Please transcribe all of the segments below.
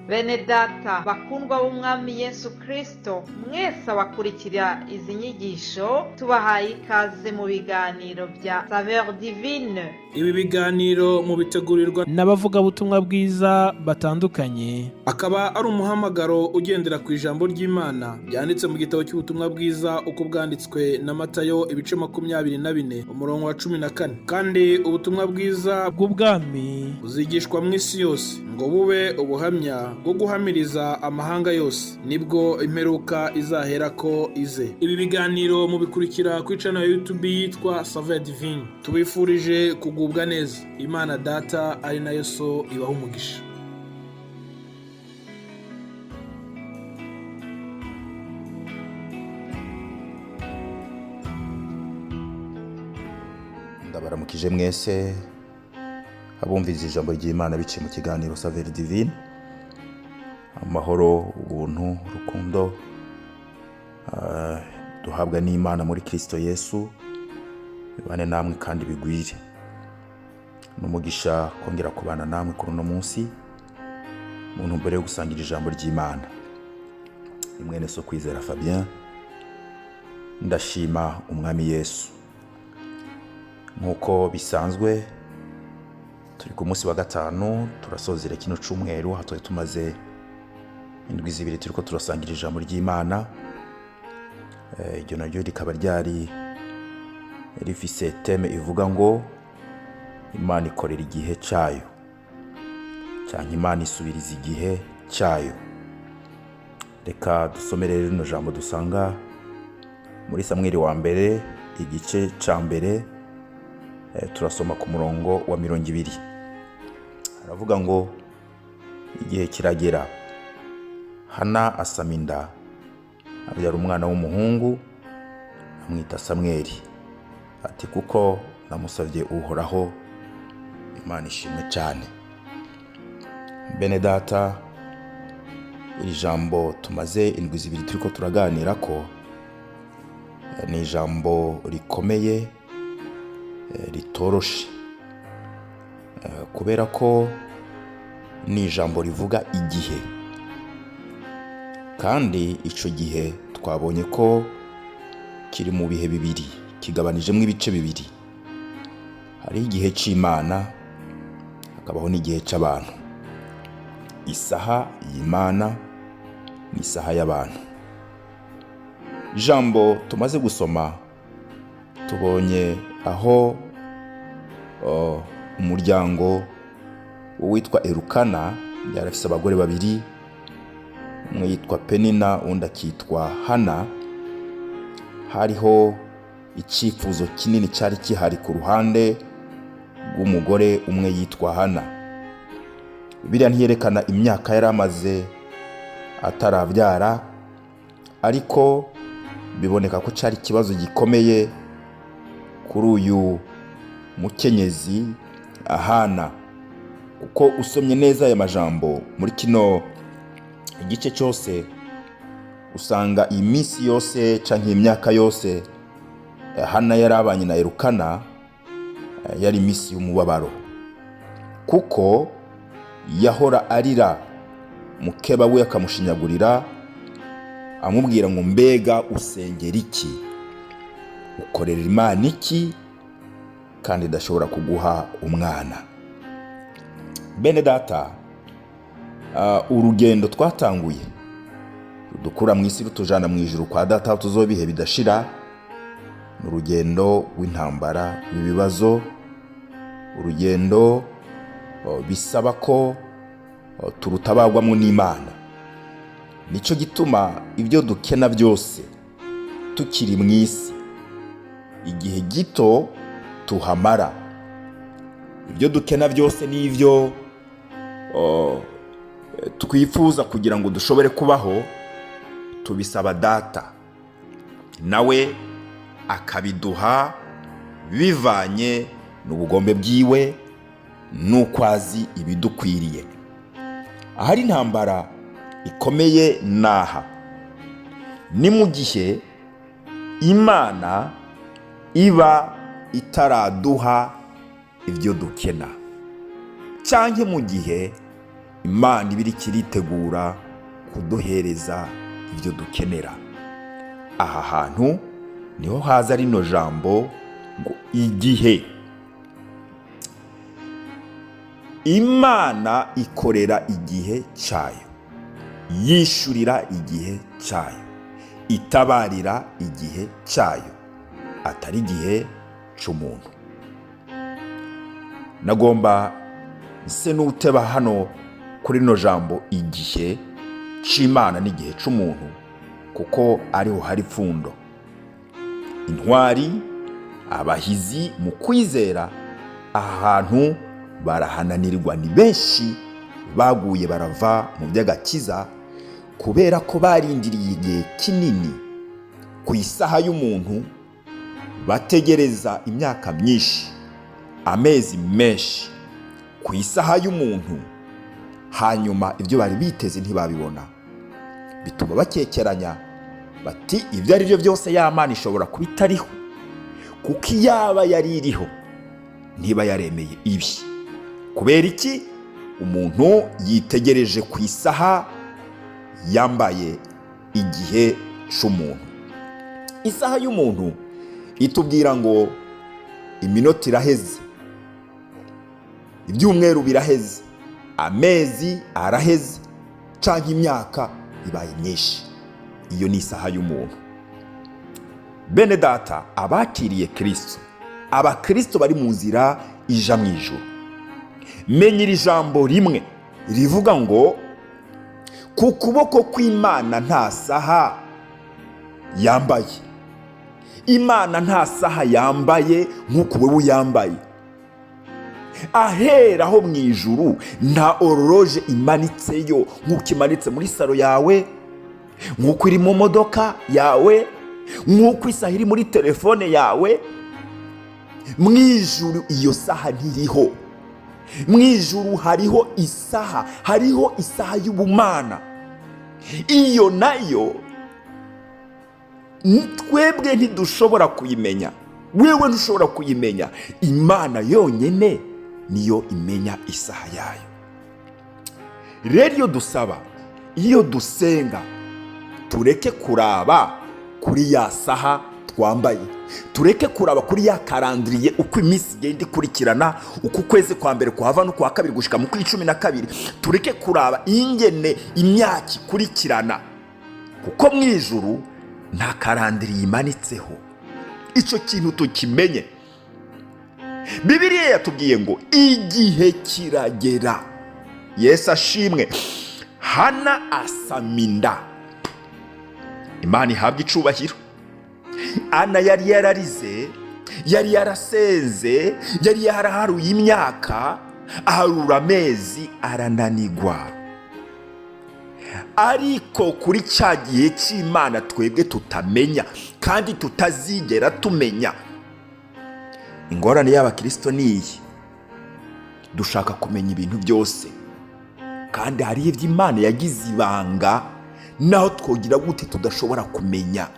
Bene data bakundwa b'umwami Yesu Kristo, mwese abakurikira izi nyigisho tubahaye ikaze mu biganiro bya Saveur Divine. Ibi biganiro mu bitegurirwa n'abavugabutumwa bwiza batandukanye, akaba ari umuhamagaro ugendera ku ijambo ry'Imana byanditse mu gitabo cy'ubutumwa bwiza uko bwanditswe na Matayo ibice 24 umurongo wa 14. Kandi ubutumwa bwiza bw'ubwami buzigishwa mu isi yose ngo bube ubuhamya bwo guhamiriza amahanga yose, nibwo imperuka izahera ko ize. Ibi biganiro mubikurikira ku channel ya YouTube yitwa Saveur Divine. Tubifurije kugubwa neza. Imana Data ari nayo So ibaha umugisha. Ndabaramukije mwese abumviriza ijambo ry'Imana biciye mu kiganiro Saveur Divine. Amahoro, ubuntu, urukundo duhabwa n'Imana muri Kristo Yesu bibane namwe kandi bigwire. N'umugisha kongera kubana namwe kuri uno munsi mu ntumbero yo gusangira ijambo ry'Imana. Mwene So Kwizera Fabien. Ndashima umwami Yesu. Nkuko bisanzwe turi ku munsi wa gatanu turasozera kino cyumweru, hatoye tumaze indwi zibiri turiko turasangira ijambo ry'Imana. Iryo naryo rikaba ryari rifise teme ivuga ngo Imana ikorera igihe cyayo, cyangwa Imana isubiriza igihe cyayo. Reka dusomere rino jambo dusanga muri Samweli wa mbere igice ca mbere, turasoma ku murongo wa 20. Aravuga ngo igihe kiragera, Hana asama inda, abyara umwana w'umuhungu, amwita Samweli. Ati kuko namusavye Uhoraho, Imana ishimwe cyane. Bene data, iri jambo tumaze indwi zibiri turiko turaganira ko ni ijambo rikomeye, ritoroshe, kubera ko ni ijambo rivuga igihe, kandi ico gihe twabonye ko kiri mu bihe bibiri, kigabanijemo ibice bibiri. Hari igihe c'Imana, hakabaho n'igihe c'abantu. Isaha y'Imana n'isaha y'abantu. Ijambo tumaze gusoma tubonye aho umuryango witwa Elukana yari afise abagore babiri, umwe yitwa Penina undi akitwa Hana. Hariho icyifuzo kinini cyari kihari ku ruhande rw'umugore umwe yitwa Hana. Bibiliya ntiyerekana imyaka yari amaze atarabyara, ariko biboneka ko cyari ikibazo gikomeye kuri uyu mukenyezi Hana, kuko usomye neza aya majambo muri kino igice cyose usanga iminsi yose canke imyaka yose Hana yarabanye na Elukana yari iminsi y'umubabaro, kuko yahora arira mukeba we akamushinyagurira amubwira ngo mbega usengera iki, ukorera Imana iki kandi idashobora kuguha umwana. Bene data, urugendo twatanguye rudukura mu isi rutujana mu ijuru kwa Data tuzobihe bidashira, n'urugendo w'intambara w'ibibazo, urugendo bisaba ko turutabagwamo n'Imana. Nico gituma ibyo dukena byose tukiri mu isi igihe gito tuhamara. Ibyo dukena byose n'ivyo twifuza kugira ngo dushobore kubaho, tubisaba Data, nawe akabiduha bivanye n'ubugombe bwiwe n'ukwazi ibidukwiriye. Ahari intambara ikomeye naha ni mu gihe Imana iba itaraduha ibyo dukena, cyangwa mu gihe Imana iba iriko iritegura kuduhereza ibyo dukenera. Aha hantu niho haza rino jambo ngo igihe. Imana ikorera igihe cyayo, yishurira igihe cyayo, itabarira igihe cyayo, atari igihe cy'umuntu. Nagomba se n'uteba hano kuri no jambo igihe c'Imana n'igihe c'umuntu, kuko ariho hari pfundo. Intwari, abahizi mu kwizera aha hantu barahananirwa, ni benshi baguye barava mu by'agakiza kubera ko barindiriye igihe kinini ku isaha y'umuntu, bategereza imyaka myinshi, amezi menshi ku isaha y'umuntu, hanyuma ibyo bari biteze ntibabibona. Bituma bakekeranya bati ibyo ari byo byose ya Mana ishobora kuba itariho, kuko iyaba yari iriho ntiba yaremeye ibi. Kubera iki? Umuntu yitegereje ku isaha yambaye igihe c'umuntu. Isaha y'umuntu itubwira ngo iminota iraheze, ibyumweru biraheze, amezi araheze, canke imyaka ibaye myinshi. Iyo ni isaha y'umuntu. Bene data, abakiriye Kristo, abakristo bari mu nzira ija mu ijuru, menya iri jambo rimwe rivuga ngo ku kuboko kw'Imana nta saha yambaye. Imana nta saha yambaye nk'uko wewe uyambaye. Aheraho mu ijuru nta horologe imanitseyo nk'uko imanitse muri salo yawe, nk'uko iri mu modoka yawe, nk'uko isaha iri muri telefone yawe. Mu ijuru iyo saha ntiriho. Mu ijuru hariho isaha y'ubumana. Iyo nayo twebwe ntidushobora kuyimenya, wewe ntushobora kuyimenya. Imana yonyine niyo imenya isaha yayo. Rero iyo dusaba, iyo dusenga, tureke kuraba kuri ya saha twambaye, tureke kuraba kuri ya karandiriye uko iminsi igenda ikurikirana, uko ukwezi kwa mbere kuhava no kwa kabiri gushika mu kwa 12. Tureke kuraba ingene imyaka ikurikirana, kuko mu ijuru nta karandiriye imanitseho. Icyo kintu tukimenye. Bibiliya yatubwiye ngo igihe kiragera. Yesu ashimwe. Hana asaminda. Imana ihabwa icubahiro. Ana yari yararize, yari yarasenze, yari yaraharuye imyaka, aharura amezi, arananigwa. Ariko kuri cya gihe cy'Imana twebwe tutamenya kandi tutazigera tumenya. Ingorane y'abakristo ni iyi: dushaka kumenya ibintu byose, kandi hari ibyo Imana yagize ibanga, naho twogira gute tudashobora kumenya.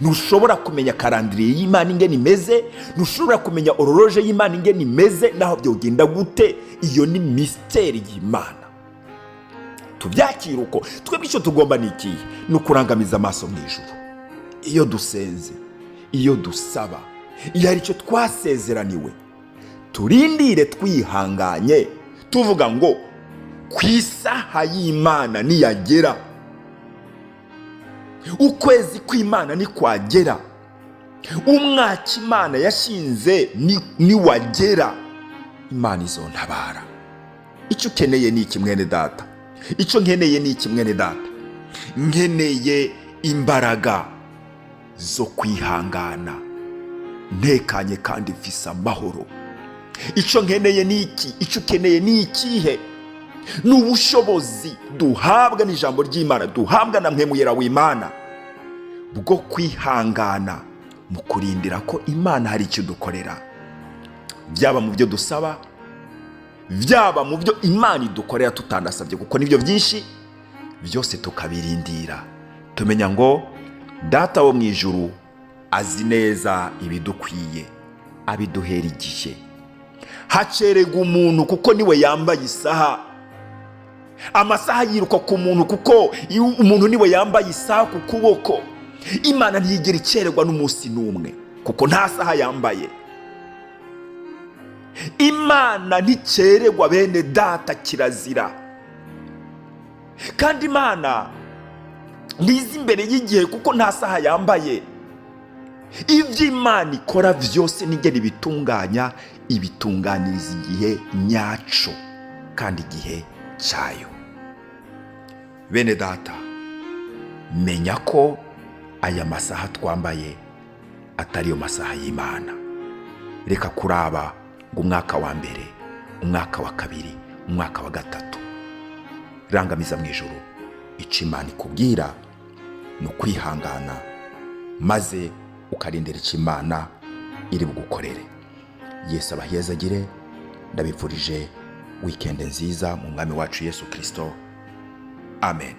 Ntushobora kumenya karandiriye y'Imana ingene imeze, ntushobora kumenya horologe y'Imana ingene imeze, naho byogenda gute. Iyo ni mysteri y'Imana. Tubyakira uko. Twebwe icyo tugomba ni ikihe? Ni ukurangamiza amaso mu ijuru. Iyo dusenze, iyo dusaba, iyo ari cyo twasezeraniwe, turindire twihanganye, tuvuga ngo ku isaha y'Imana niyagera, ukwezi kw'Imana nikwagera, umwaka Imana yashinze niwagera, Imana izontabara. Icyo ukeneye ni iki mwene data? Icyo nkeneye ni iki mwene data? Nkeneye imbaraga zo kwihangana, ntekanye kandi mfise amahoro. Icyo nkeneye ni iki? Icyo ukeneye ni ikihe? Ni ubushobozi duhabwa n'ijambo ry'Imana, duhabwa na Mpwemu Yera w'Imana, bwo kwihangana mu kurindira ko Imana hari icyo dukorera, byaba mu byo dusaba, byaba mu byo Imana idukorera tutandasabye, kuko nibyo byinshi. Byose tukabirindira tumenya ngo Data wo mu ijuru azi neza ibidukwiye, abiduhera igihe. Hacerega umuntu kuko niwe yambaye isaha. amasaha yiruka ku muntu kuko umuntu niwe yambaye isaha ku kuboko. Imana ntiyigera ikererwa n'umunsi n'umwe kuko nta saha yambaye. Imana ntikererwa bene data, kirazira. Kandi Imana ntizi imbere y'igihe kuko nta saha yambaye. Ibyo Imana ikora byose nigera ibitunganya, ibitunganiriza igihe nyaco kandi igihe cyayo. Bene data, menya ko aya masaha twambaye atari yo masaha y'Imana. Reka kuraba ngo umwaka wa mbere, umwaka wa kabiri, umwaka wa gatatu. Rangamiza mu ijuru. Icyo Imana ikubwira ni ukwihangana maze ukarindira icyo Imana iri bugukorere. Yesu abahezagire. Ndabifurije weekend nziza mu mwami wacu Yesu Kristo. Amen.